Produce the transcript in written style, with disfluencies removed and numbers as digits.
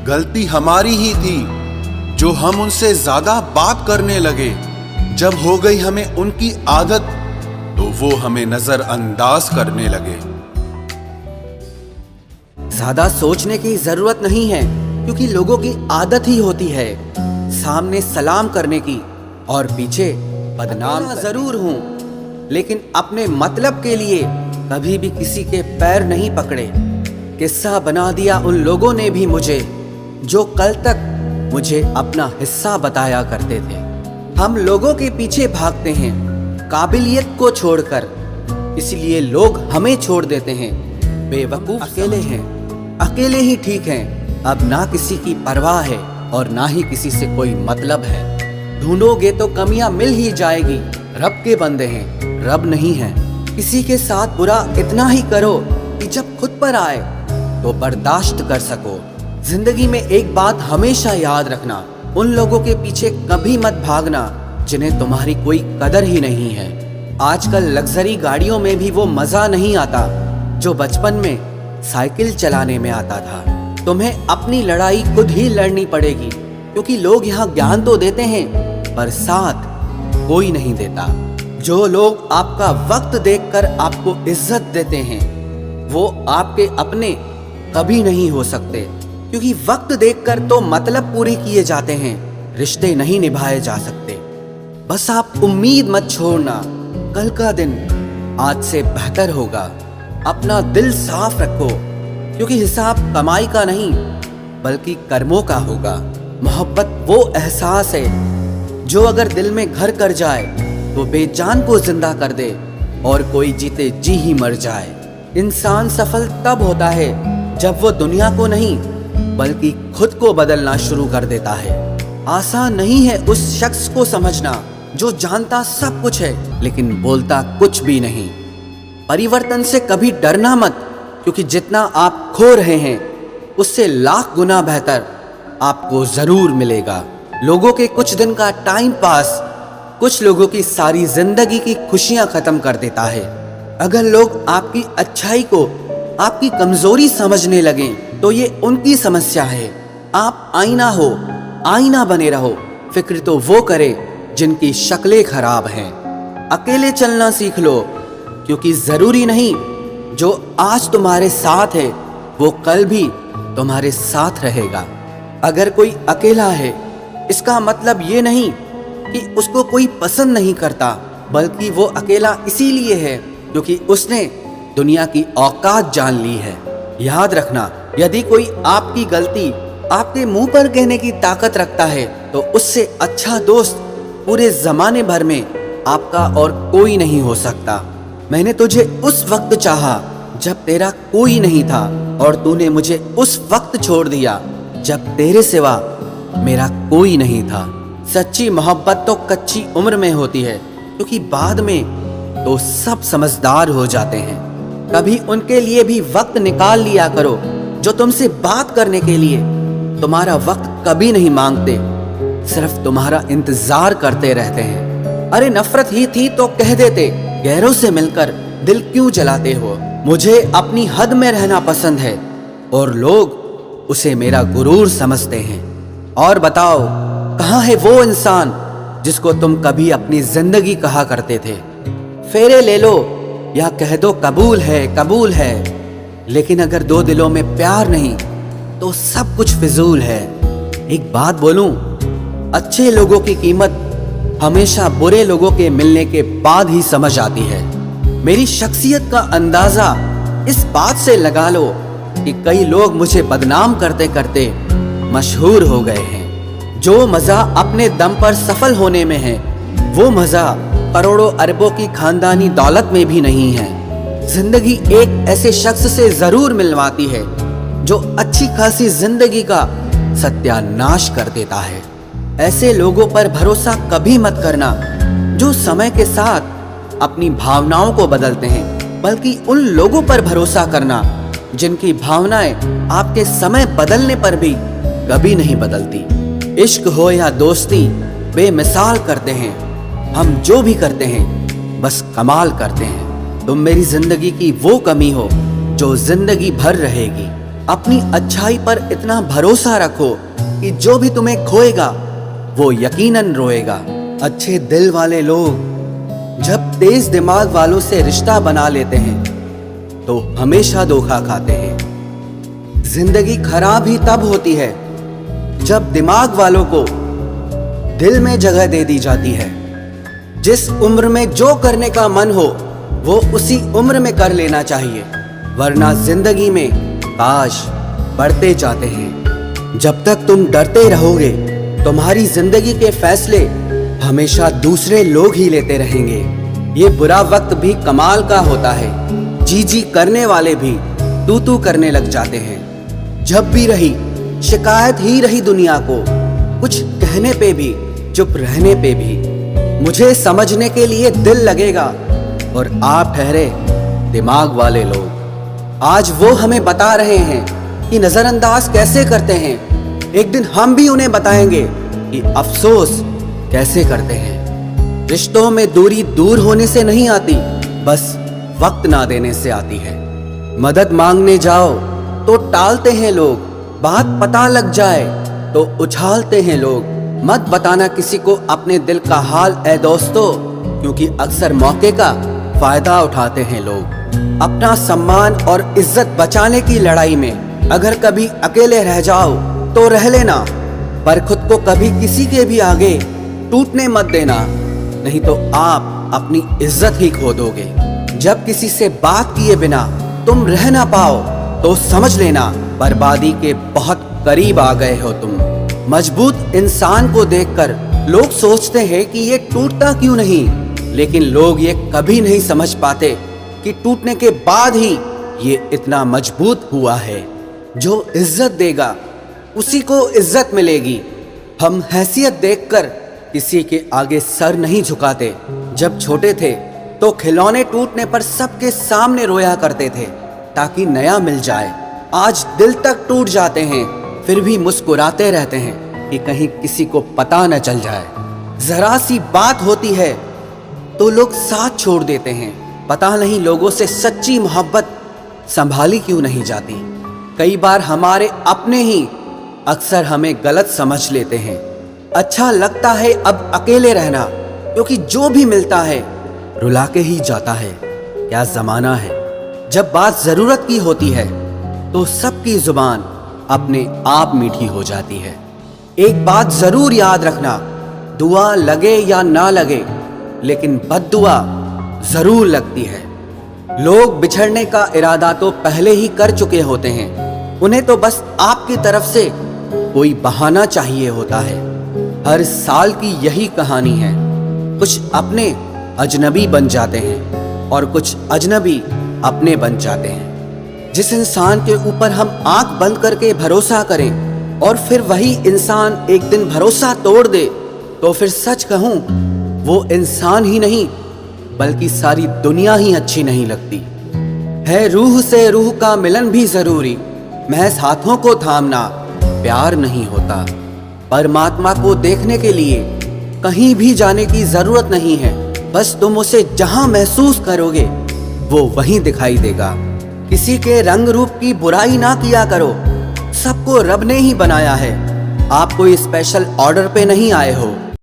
गलती हमारी ही थी जो हम उनसे ज्यादा बात करने लगे। जब हो गई हमें उनकी आदत तो वो हमें नजरअंदाज करने लगे। ज्यादा सोचने की जरूरत नहीं है, क्योंकि लोगों की आदत ही होती है सामने सलाम करने की और पीछे बदनाम। जरूर हूं, लेकिन अपने मतलब के लिए कभी भी किसी के पैर नहीं पकड़े। किस्सा बना दिया उन लोगों ने भी मुझे, जो कल तक मुझे अपना हिस्सा बताया करते थे। हम लोगों के पीछे भागते हैं काबिलियत को छोड़कर, इसलिए लोग हमें छोड़ देते हैं। बेवकूफ अकेले हैं, अकेले ही ठीक हैं। अब ना किसी की परवाह है और ना ही किसी से कोई मतलब है। ढूंढोगे तो कमियां मिल ही जाएगी। रब के बंदे हैं, रब नहीं है। किसी के साथ बुरा इतना ही करो कि जब खुद पर आए तो बर्दाश्त कर सको। जिंदगी में एक बात हमेशा याद रखना, उन लोगों के पीछे कभी मत भागना जिन्हें तुम्हारी कोई कदर ही नहीं है। आजकल लग्जरी गाड़ियों में भी वो मजा नहीं आता जो बचपन में साइकिल चलाने में आता था। तुम्हें अपनी लड़ाई खुद ही लड़नी पड़ेगी, क्योंकि लोग यहाँ ज्ञान तो देते हैं पर साथ कोई नहीं देता। जो लोग आपका वक्त देखकर आपको इज्जत देते हैं वो आपके अपने कभी नहीं हो सकते, क्योंकि वक्त देखकर तो मतलब पूरे किए जाते हैं, रिश्ते नहीं निभाए जा सकते। बस आप उम्मीद मत छोड़ना, कल का दिन आज से बेहतर होगा। अपना दिल साफ रखो, क्योंकि हिसाब कमाई का नहीं बल्कि कर्मों का होगा। मोहब्बत वो एहसास है जो अगर दिल में घर कर जाए तो बेजान को जिंदा कर दे और कोई जीते जी ही मर जाए। इंसान सफल तब होता है जब वो दुनिया को नहीं बल्कि खुद को बदलना शुरू कर देता है। आसान नहीं है उस शख्स को समझना जो जानता सब कुछ है लेकिन बोलता कुछ भी नहीं। परिवर्तन से कभी डरना मत, क्योंकि जितना आप खो रहे हैं उससे लाख गुना बेहतर आपको जरूर मिलेगा। लोगों के कुछ दिन का टाइम पास कुछ लोगों की सारी जिंदगी की खुशियां खत्म कर देता है। अगर लोग आपकी अच्छाई को आपकी कमजोरी समझने लगे तो ये उनकी समस्या है। आप आईना हो, आईना बने रहो। फिक्र तो वो करे जिनकी शक्लें खराब हैं। अकेले चलना सीख लो, क्योंकि जरूरी नहीं जो आज तुम्हारे साथ है वो कल भी तुम्हारे साथ रहेगा। अगर कोई अकेला है इसका मतलब ये नहीं कि उसको कोई पसंद नहीं करता, बल्कि वो अकेला इसीलिए है क्योंकि उसने दुनिया की औकात जान ली है। याद रखना, यदि कोई आपकी गलती आपके मुंह पर कहने की ताकत रखता है तो उससे अच्छा दोस्त पूरे जमाने भर में आपका और कोई नहीं हो सकता। मैंने तुझे उस वक्त चाहा जब तेरा कोई नहीं था, और तूने मुझे उस वक्त छोड़ दिया जब तेरे सिवा मेरा कोई नहीं था। सच्ची मोहब्बत तो कच्ची उम्र में होती है, क्योंकि बाद में तो सब समझदार हो जाते हैं। कभी उनके लिए भी वक्त निकाल लिया करो जो तुमसे बात करने के लिए तुम्हारा वक्त कभी नहीं मांगते, सिर्फ तुम्हारा इंतजार करते रहते हैं। अरे नफरत ही थी तो कह देते, गैरों से मिलकर दिल क्यों जलाते हो। मुझे अपनी हद में रहना पसंद है और लोग उसे मेरा गुरूर समझते हैं। और बताओ, कहाँ है वो इंसान जिसको तुम कभी अपनी जिंदगी कहा करते थे? फेरे ले लो या कह दो कबूल है, कबूल है, लेकिन अगर दो दिलों में प्यार नहीं तो सब कुछ फिजूल है। एक बात बोलूं, अच्छे लोगों की कीमत हमेशा बुरे लोगों के मिलने के बाद ही समझ आती है। मेरी शख्सियत का अंदाजा इस बात से लगा लो कि कई लोग मुझे बदनाम करते करते मशहूर हो गए हैं। जो मजा अपने दम पर सफल होने में है वो मजा करोड़ों अरबों की खानदानी दौलत में भी नहीं है। जिंदगी एक ऐसे शख्स से जरूर मिलवाती है जो अच्छी खासी जिंदगी का सत्यानाश कर देता है। ऐसे लोगों पर भरोसा कभी मत करना जो समय के साथ अपनी भावनाओं को बदलते हैं, बल्कि उन लोगों पर भरोसा करना जिनकी भावनाएं आपके समय बदलने पर भी कभी नहीं बदलती। इश्क हो या दोस्ती, बेमिसाल करते हैं हम जो भी करते हैं, बस कमाल करते हैं। तुम मेरी जिंदगी की वो कमी हो जो जिंदगी भर रहेगी। अपनी अच्छाई पर इतना भरोसा रखो कि जो भी तुम्हें खोएगा वो यकीनन रोएगा। अच्छे दिल वाले लोग जब तेज दिमाग वालों से रिश्ता बना लेते हैं तो हमेशा धोखा खाते हैं। जिंदगी खराब ही तब होती है जब दिमाग वालों को दिल में जगह दे दी जाती है। जिस उम्र में जो करने का मन हो वो उसी उम्र में कर लेना चाहिए, वरना जिंदगी में काश बढ़ते जाते हैं। जब तक तुम डरते रहोगे तुम्हारी जिंदगी के फैसले हमेशा दूसरे लोग ही लेते रहेंगे। ये बुरा वक्त भी कमाल का होता है, जी जी करने वाले भी तू तू करने लग जाते हैं। जब भी रही शिकायत ही रही दुनिया को, कुछ कहने पे भी चुप रहने पे भी। मुझे समझने के लिए दिल लगेगा और आप ठहरे दिमाग वाले लोग। आज वो हमें बता रहे हैं कि नजरअंदाज कैसे करते हैं, एक दिन हम भी उन्हें बताएंगे कि अफसोस कैसे करते हैं। रिश्तों में दूरी दूर होने से नहीं आती, बस वक्त ना देने से आती है। मदद मांगने जाओ तो टालते हैं लोग, बात पता लग जाए तो उछालते हैं लोग। मत बताना किसी को अपने दिल का हाल ए दोस्तों, क्योंकि अक्सर मौके का फायदा उठाते हैं लोग। अपना सम्मान और इज्जत बचाने की लड़ाई में अगर कभी अकेले रह जाओ तो रह लेना, पर खुद को कभी किसी के भी आगे टूटने मत देना, नहीं तो आप अपनी इज्जत ही खो दोगे। जब किसी से बात किए बिना तुम रह ना पाओ तो समझ लेना बर्बादी के बहुत करीब आ गए हो तुम। मजबूत इंसान को देखकर लोग सोचते हैं कि ये टूटता क्यों नहीं, लेकिन लोग ये कभी नहीं समझ पाते कि टूटने के बाद ही ये इतना मजबूत हुआ है। जो इज्जत देगा उसी को इज्जत मिलेगी। हम हैसियत देखकर किसी के आगे सर नहीं झुकाते। जब छोटे थे तो खिलौने टूटने पर सबके सामने रोया करते थे ताकि नया मिल जाए। आज दिल तक टूट जाते हैं फिर भी मुस्कुराते रहते हैं कि कहीं किसी को पता न चल जाए। जरा सी बात होती है तो लोग साथ छोड़ देते हैं। पता नहीं लोगों से सच्ची मोहब्बत संभाली क्यों नहीं जाती। कई बार हमारे अपने ही अक्सर हमें गलत समझ लेते हैं। अच्छा लगता है अब अकेले रहना, क्योंकि जो भी मिलता है रुला के ही जाता है। क्या जमाना है। जब बात जरूरत की होती है तो सबकी जुबान अपने आप मीठी हो जाती है। एक बात जरूर याद रखना, दुआ लगे या ना लगे लेकिन बद्दुआ जरूर लगती है। लोग बिछड़ने का इरादा तो पहले ही कर चुके होते हैं, उन्हें तो बस आपकी तरफ से कोई बहाना चाहिए होता है। हर साल की यही कहानी है। कुछ अपने अजनबी बन जाते हैं और कुछ अजनबी अपने बन जाते हैं। जिस इंसान के ऊपर हम आंख बंद करके भरोसा करें और फिर वही इंसान एक दिन भरोसा तोड़ दे, तो फिर सच कहूं वो इंसान ही नहीं बल्कि सारी दुनिया ही अच्छी नहीं लगती है। रूह से रूह का मिलन भी जरूरी, महज हाथों को थामना प्यार नहीं होता। परमात्मा को देखने के लिए कहीं भी जाने की जरूरत नहीं है, बस तुम उसे जहां महसूस करोगे वो वहीं दिखाई देगा। किसी के रंग रूप की बुराई ना किया करो, सबको रब ने ही बनाया है। आप कोई स्पेशल ऑर्डर पे नहीं आए हो।